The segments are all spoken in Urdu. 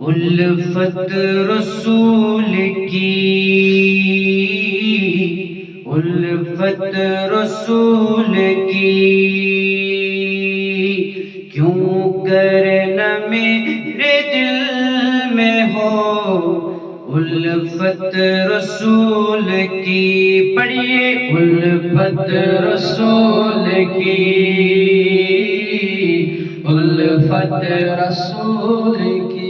الفت رسول کی، الفت رسول کی، کیوں کر نہ میرے دل میں ہو الفت رسول کی. پڑھیے الفت رسول کی، الفت رسول کی.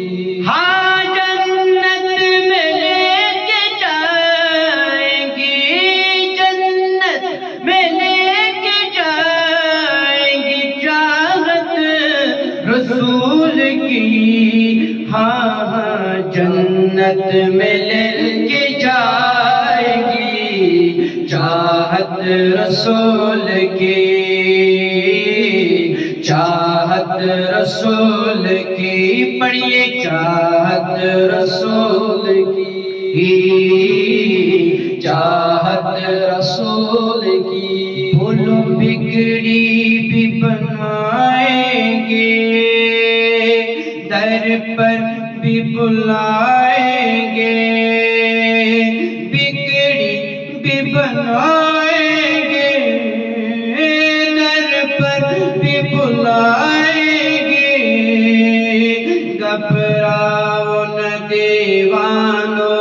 ہاں جنت میں لے کے جائیں گی، جنت میں لے کے جائیں گی چاہت رسول کی. ہاں ہاں جنت میں لے کے جائے گی چاہت رسول کی، چاہت رسول کی. پڑھیے چاہت رسول کی، چاہت رسول کی. بھولو بگڑی بھی بنائیں گے، در پر بھی بلائیں گے، بگڑی بھی بنائیں گے، در پر بھی بلائیں گے. گھبراؤ نہ دیوانو،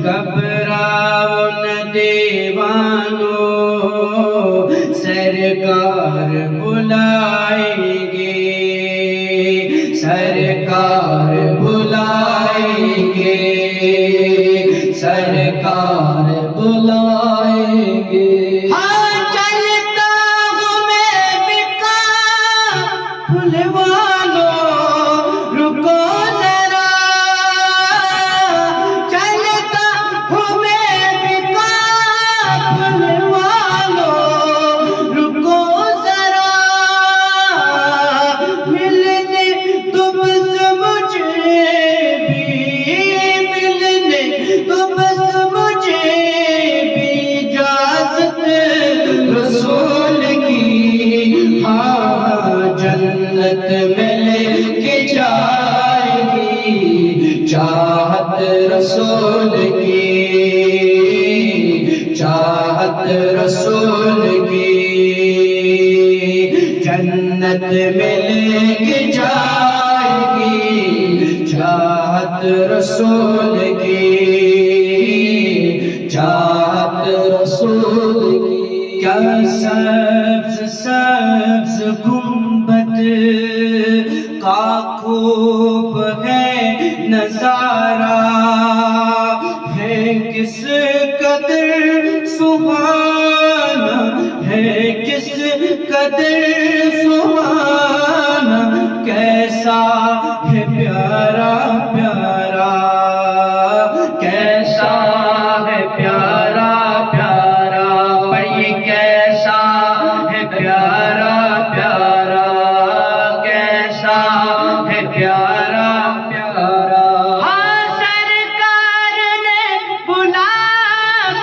گھبراؤ نہ دیوانو، سرکار بلائیں گے، سرکار بلائیں گے، سرکار بلائیں گے. ہاں چلتا ہوں میں بکا پھول والو، رکو ذرا. چلتا ہوں میں بکا پھول والو، رکو ذرا. ملنے تو بس مجھے بھی، ملنے تو بس مجھے بھی اجازت رسول کی. ہاں جنت میں لے کے جائے گی چاہت رسول کی، چاہت رسول کی. جنت میں لے کے جائے گی چاہت رسول کی، چاہت رسول کی. کیا سبز سبز گنبد کا خوب ہے نظارہ، ہے کس قدر سبحانہ، ہے کس قدر سبحانہ. کیسا ہے پیارا پیارا، کیسا ہے پیارا پیارا. پڑھیے کیسا ہے پیارا پیارا، کیسا ہے پیارا پیارا. ہاں سرکار نے بلا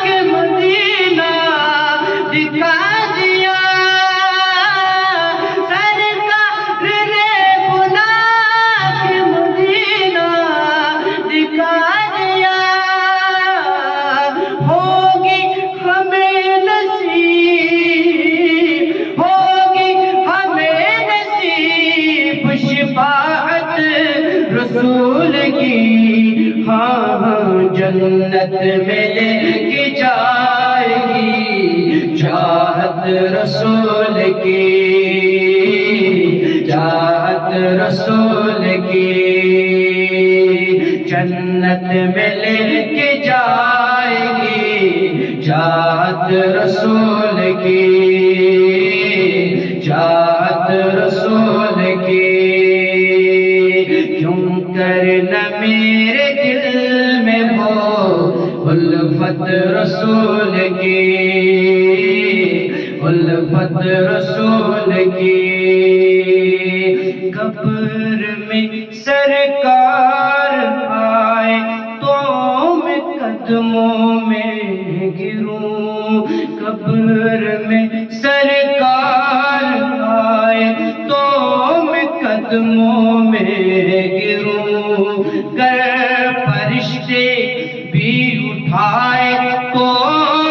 کے مدینہ دکھا دیا، سرکار نے بلا کے مدینہ دکھا دیا. ہوگی ہمیں نصیب، ہوگی ہمیں نصیب شفاعت رسول کی. ہاں ہاں جنت میں لے کے جائے گی چاہت رسول کی، چاہت رسول کی. جنت میں لے کے جائے گی چاہت رسول کی، چاہت رسول کی. کیوں کر نہ میرے دل میں ہو الفت رسول کی، الفت رسول کی. قبر میں سرکار آئے تو میں قدموں میں گروں، قبر میں سرکار آئے تو میں قدموں میں گروں گر فرشتے بھی اٹھائے تو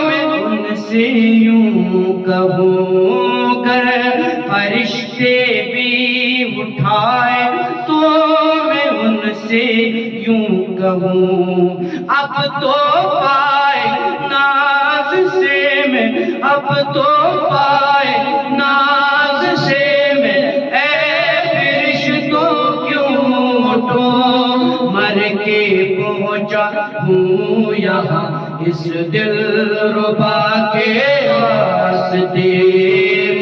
میں ان سے یوں کہوں، گر فرشتے بھی اٹھائے تو میں ان سے یوں کہوں، اب تو پائے ناز سے میں، اب تو پائے ناز سے میں، اے فرشتوں کیوں اٹھوں، مر کے پہنچا ہوں یہاں اس دل ربا کے واسطے،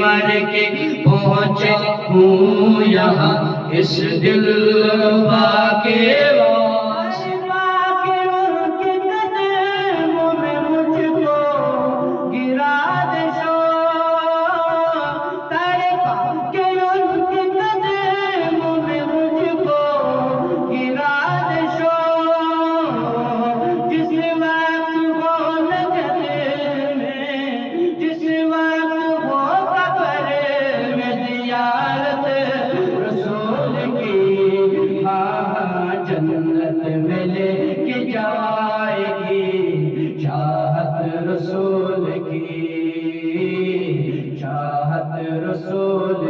مر کے پہنچا ہوں یہاں اس دل ربا کے واسطے۔ جنت میں لے کے جائے گی چاہت رسول کی، چاہت رسول